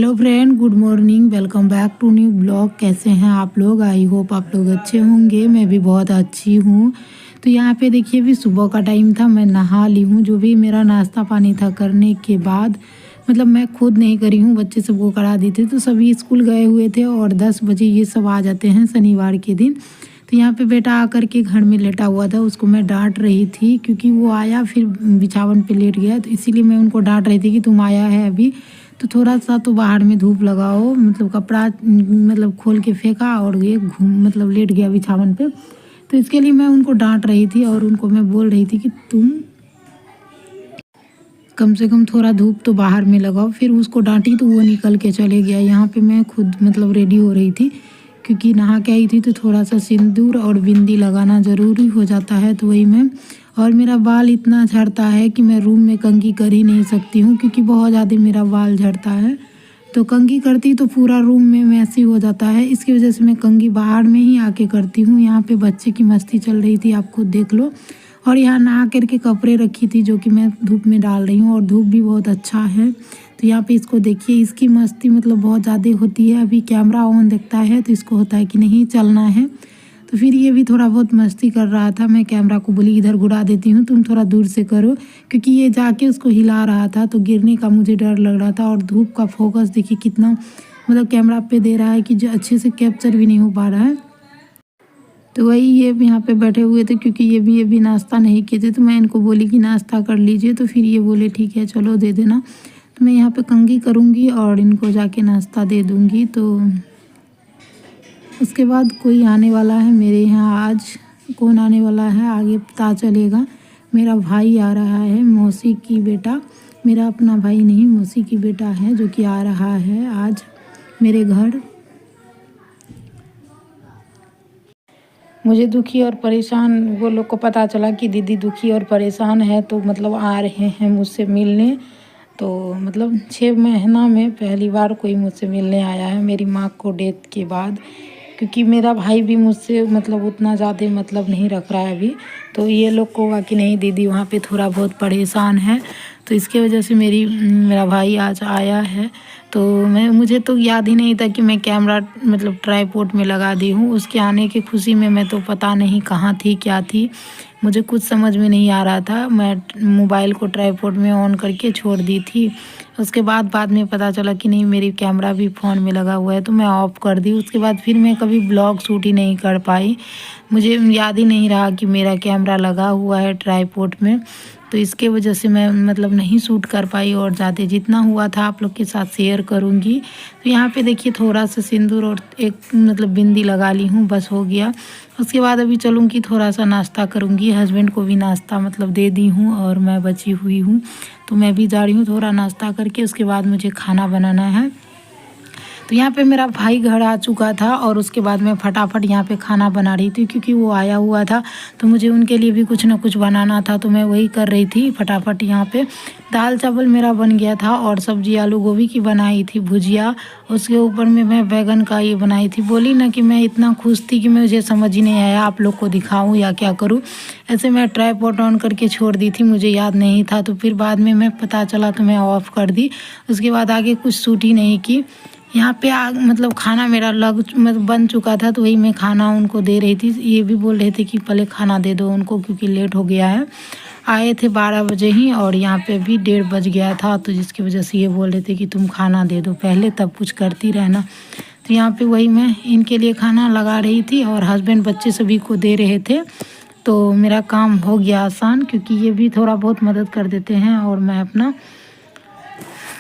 Hello friend, good morning. Welcome back to new blog. कैसे हैं आप लोग? आई होप आप लोग अच्छे होंगे। मैं भी बहुत अच्छी हूँ। तो यहाँ पे देखिए, अभी सुबह का टाइम था, मैं नहा ली हूँ। जो भी मेरा नाश्ता पानी था करने के बाद, मतलब मैं खुद नहीं करी हूँ, बच्चे सबको करा दी थी। तो सभी स्कूल गए हुए थे और 10 बजे ये सब आ जाते हैं शनिवार के दिन। तो यहाँ पे बेटा आकर के घर में लेटा हुआ था, उसको मैं डांट रही थी क्योंकि वो आया फिर बिछावन पे लेट गया। तो इसीलिए मैं उनको डांट रही थी कि तुम आया है अभी तो थोड़ा सा तो बाहर में धूप लगाओ। मतलब कपड़ा मतलब खोल के फेंका और ये मतलब लेट गया बिछावन पे। तो इसके लिए मैं उनको डांट रही थी और उनको मैं बोल रही थी कि तुम कम से कम थोड़ा धूप तो बाहर में लगाओ। फिर उसको डांटी तो वो निकल के चले गया। यहाँ पे मैं खुद मतलब रेडी हो रही थी क्योंकि नहा के आई थी तो थोड़ा सा सिंदूर और बिंदी लगाना ज़रूरी हो जाता है। तो वही मैं, और मेरा बाल इतना झड़ता है कि मैं रूम में कंघी कर ही नहीं सकती हूँ क्योंकि बहुत ज़्यादा मेरा बाल झड़ता है। तो कंघी करती तो पूरा रूम में मैसी हो जाता है। इसकी वजह से मैं कंघी बाहर में ही आके करती हूँ। यहाँ पे बच्चे की मस्ती चल रही थी, आप खुद देख लो। और यहाँ नहा करके कपड़े रखी थी जो कि मैं धूप में डाल रही हूँ और धूप भी बहुत अच्छा है। तो यहाँ पे इसको देखिए, इसकी मस्ती मतलब बहुत ज़्यादा होती है। अभी कैमरा ऑन दिखता है तो इसको होता है कि नहीं चलना है। तो फिर ये भी थोड़ा बहुत मस्ती कर रहा था। मैं कैमरा को बोली इधर घुरा देती हूँ, तुम थोड़ा दूर से करो, क्योंकि ये जाके उसको हिला रहा था तो गिरने का मुझे डर लग रहा था। और धूप का फोकस देखिए कितना मतलब कैमरा पे दे रहा है कि जो अच्छे से कैप्चर भी नहीं हो पा रहा है। तो वही ये यहाँ पे बैठे हुए थे क्योंकि ये भी नाश्ता नहीं किए थे। तो मैं इनको बोली कि नाश्ता कर लीजिए, तो फिर ये बोले ठीक है चलो दे देना। तो मैं यहाँ पे कंघी करूँगी और इनको जाके नाश्ता दे दूँगी। तो उसके बाद कोई आने वाला है मेरे यहाँ। आज कौन आने वाला है आगे पता चलेगा। मेरा भाई आ रहा है, मौसी की बेटा। मेरा अपना भाई नहीं, मौसी की बेटा है जो कि आ रहा है आज मेरे घर। मुझे दुखी और परेशान वो लोग को पता चला कि दीदी दुखी और परेशान है, तो मतलब आ रहे हैं मुझसे मिलने। तो मतलब 6 महीना में पहली बार कोई मुझसे मिलने आया है मेरी माँ को डेथ के बाद। क्योंकि मेरा भाई भी मुझसे मतलब उतना ज़्यादा मतलब नहीं रख रहा है अभी। तो ये लोग को हुआ कि नहीं दीदी वहाँ पे थोड़ा बहुत परेशान है, तो इसके वजह से मेरा भाई आज आया है। तो मुझे तो याद ही नहीं था कि मैं कैमरा मतलब ट्राईपोड में लगा दी हूँ। उसके आने की खुशी में मैं तो पता नहीं कहाँ थी क्या थी, मुझे कुछ समझ में नहीं आ रहा था। मैं मोबाइल को ट्राईपोड में ऑन करके छोड़ दी थी। उसके बाद में पता चला कि नहीं मेरी कैमरा भी फ़ोन में लगा हुआ है, तो मैं ऑफ़ कर दी। उसके बाद फिर मैं कभी ब्लॉग शूट ही नहीं कर पाई। मुझे याद ही नहीं रहा कि मेरा कैमरा लगा हुआ है ट्राईपोड में। तो इसके वजह से मैं मतलब नहीं शूट कर पाई और ज़्यादा जितना हुआ था आप लोग के साथ शेयर करूँगी। तो यहाँ पे देखिए थोड़ा सा सिंदूर और एक मतलब बिंदी लगा ली हूँ, बस हो गया। उसके बाद अभी चलूँगी थोड़ा सा नाश्ता करूँगी। हस्बैंड को भी नाश्ता मतलब दे दी हूँ और मैं बची हुई हूँ, तो मैं भी जा रही हूँ थोड़ा नाश्ता करके। उसके बाद मुझे खाना बनाना है। तो यहाँ पे मेरा भाई घर आ चुका था और उसके बाद मैं फटाफट यहाँ पे खाना बना रही थी क्योंकि वो आया हुआ था, तो मुझे उनके लिए भी कुछ ना कुछ बनाना था। तो मैं वही कर रही थी फटाफट। यहाँ पे दाल चावल मेरा बन गया था और सब्जी आलू गोभी की बनाई थी भुजिया। उसके ऊपर में मैं बैगन का ये बनाई थी। बोली ना कि मैं इतना खुश थी कि मुझे समझ ही नहीं आया आप लोग को दिखाऊँ या क्या करूँ। ऐसे मैं ट्राईपॉड ऑन करके छोड़ दी थी, मुझे याद नहीं था। तो फिर बाद में मैं पता चला तो मैं ऑफ़ कर दी। उसके बाद आगे कुछ शूट ही नहीं की। यहाँ पे मतलब खाना मेरा मतलब बन चुका था, तो वही मैं खाना उनको दे रही थी। ये भी बोल रहे थे कि पहले खाना दे दो उनको क्योंकि लेट हो गया है। आए थे 12 बजे ही और यहाँ पे भी 1:30 बज गया था, तो जिसकी वजह से ये बोल रहे थे कि तुम खाना दे दो पहले, तब कुछ करती रहना। तो यहाँ पे वही मैं इनके लिए खाना लगा रही थी और हस्बैंड बच्चे सभी को दे रहे थे। तो मेरा काम हो गया आसान, क्योंकि ये भी थोड़ा बहुत मदद कर देते हैं और मैं अपना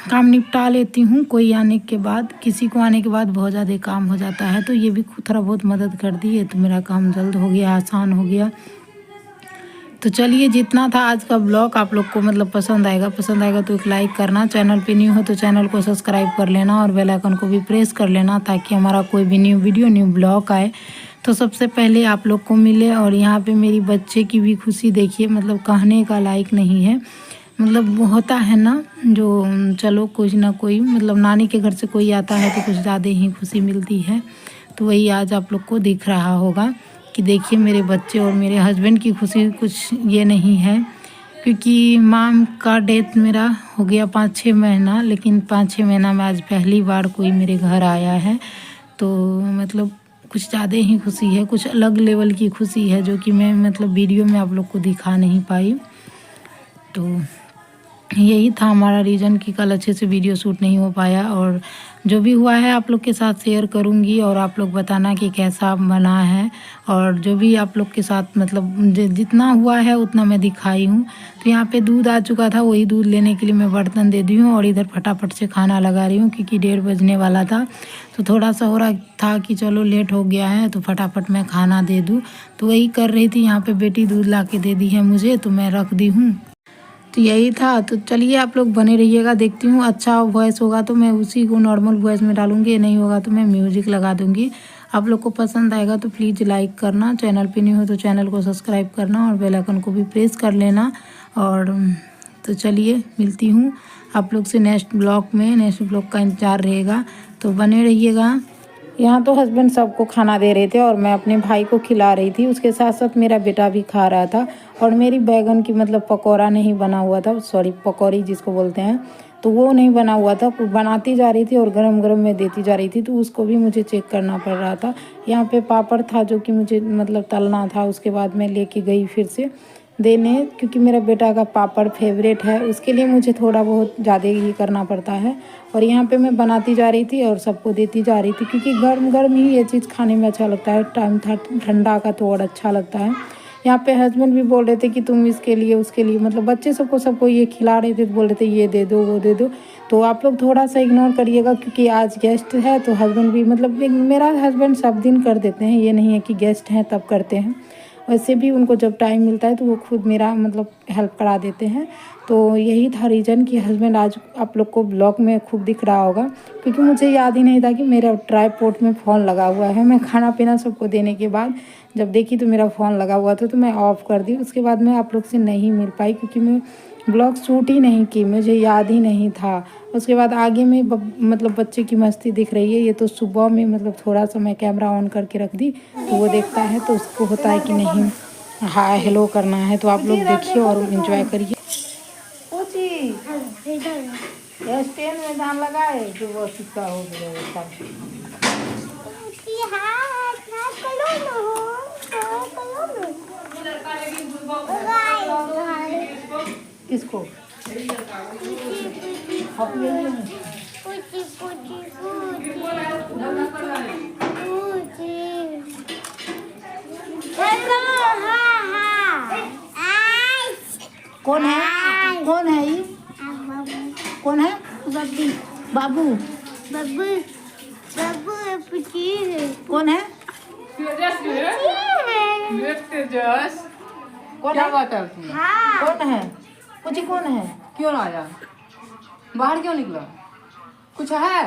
काम निपटा लेती हूँ। कोई आने के बाद, किसी को आने के बाद बहुत ज़्यादा काम हो जाता है, तो ये भी थोड़ा बहुत मदद कर दी है, तो मेरा काम जल्द हो गया, आसान हो गया। तो चलिए, जितना था आज का ब्लॉग आप लोग को मतलब पसंद आएगा तो एक लाइक करना। चैनल पे न्यू हो तो चैनल को सब्सक्राइब कर लेना और बेल आइकन को भी प्रेस कर लेना, ताकि हमारा कोई भी न्यू वीडियो न्यू ब्लॉग आए तो सबसे पहले आप लोग को मिले। और यहाँ पे मेरी बच्चे की भी खुशी देखिए, मतलब कहने का लायक नहीं है। मतलब होता है ना जो चलो कुछ ना कोई मतलब नानी के घर से कोई आता है तो कुछ ज़्यादा ही खुशी मिलती है। तो वही आज आप लोग को दिख रहा होगा कि देखिए मेरे बच्चे और मेरे हस्बैंड की खुशी कुछ ये नहीं है। क्योंकि माम का डेथ मेरा हो गया 5-6 महीना, लेकिन 5-6 महीना में आज पहली बार कोई मेरे घर आया है। तो मतलब कुछ ज़्यादा ही खुशी है, कुछ अलग लेवल की खुशी है जो कि मैं मतलब वीडियो में आप लोग को दिखा नहीं पाई। तो यही था हमारा रीज़न कि कल अच्छे से वीडियो शूट नहीं हो पाया, और जो भी हुआ है आप लोग के साथ शेयर करूंगी और आप लोग बताना कि कैसा बना है। और जो भी आप लोग के साथ मतलब जितना हुआ है उतना मैं दिखाई हूँ। तो यहाँ पे दूध आ चुका था, वही दूध लेने के लिए मैं बर्तन दे दी हूँ और इधर फटाफट से खाना लगा रही हूँ क्योंकि 1:30 बजने वाला था। तो थोड़ा सा हो रहा था कि चलो लेट हो गया है तो फटाफट मैं खाना दे दूँ, तो वही कर रही थी। यहाँ पे बेटी दूध ला के दे दी है मुझे, तो मैं रख दी हूँ। तो यही था। तो चलिए आप लोग बने रहिएगा, देखती हूँ अच्छा वॉइस होगा तो मैं उसी को नॉर्मल वॉइस में डालूँगी, नहीं होगा तो मैं म्यूज़िक लगा दूँगी। आप लोग को पसंद आएगा तो प्लीज़ लाइक करना, चैनल पे नहीं हो तो चैनल को सब्सक्राइब करना और बेल आइकन को भी प्रेस कर लेना। और तो चलिए मिलती हूँ आप लोग से नेक्स्ट ब्लॉग में। नेक्स्ट ब्लॉग का इंतज़ार रहेगा, तो बने रहिएगा। यहाँ तो हस्बैंड सबको खाना दे रहे थे और मैं अपने भाई को खिला रही थी, उसके साथ साथ मेरा बेटा भी खा रहा था। और मेरी बैगन की मतलब पकौड़ा नहीं बना हुआ था, सॉरी पकौड़ी जिसको बोलते हैं, तो वो नहीं बना हुआ था। बनाती जा रही थी और गरम गरम में देती जा रही थी, तो उसको भी मुझे चेक करना पड़ रहा था। यहाँ पे पापड़ था जो कि मुझे मतलब तलना था, उसके बाद मैं लेके गई फिर से देने, क्योंकि मेरा बेटा का पापड़ फेवरेट है, उसके लिए मुझे थोड़ा बहुत ज़्यादा ही करना पड़ता है। और यहाँ पे मैं बनाती जा रही थी और सबको देती जा रही थी, क्योंकि गर्म गर्म ही ये चीज़ खाने में अच्छा लगता है। टाइम था ठंडा का तो और अच्छा लगता है। यहाँ पे हस्बैंड भी बोल रहे थे कि तुम इसके लिए उसके लिए मतलब बच्चे सबको ये खिला रहे थे, तो बोल रहे थे ये दे दो वो दे दो। तो आप लोग थोड़ा सा इग्नोर करिएगा क्योंकि आज गेस्ट है। तो हस्बैंड भी मतलब मेरा हस्बैंड सब दिन कर देते हैं, ये नहीं है कि गेस्ट हैं तब करते हैं। वैसे भी उनको जब टाइम मिलता है तो वो खुद मेरा मतलब हेल्प करा देते हैं। तो यही था रीज़न कि हस्बैंड आज आप लोग को ब्लॉग में खूब दिख रहा होगा, क्योंकि मुझे याद ही नहीं था कि मेरा ट्राइपॉड में फ़ोन लगा हुआ है। मैं खाना पीना सबको देने के बाद जब देखी तो मेरा फ़ोन लगा हुआ था, तो मैं ऑफ़ कर दी। उसके बाद मैं आप लोग से नहीं मिल पाई क्योंकि मैं ब्लॉग शूट ही नहीं की, मुझे याद ही नहीं था। उसके बाद आगे में मतलब बच्चे की मस्ती दिख रही है। ये तो सुबह में मतलब थोड़ा सा मैं कैमरा ऑन करके रख दी तो वो देखता है, तो उसको होता है कि नहीं हाय हेलो करना है। तो आप लोग देखिए और एंजॉय करिए। स्टैंड में धान लगाए तो वो सिक्का हो गया। किसको कौन है कौन है ये कौन है? बाबू बाबू बाबू कौन है? तेजस कौन क्या है? बात है तुम्हें? कौन है? कुछ कौन है? क्यों ना आया? बाहर क्यों निकला? कुछ है?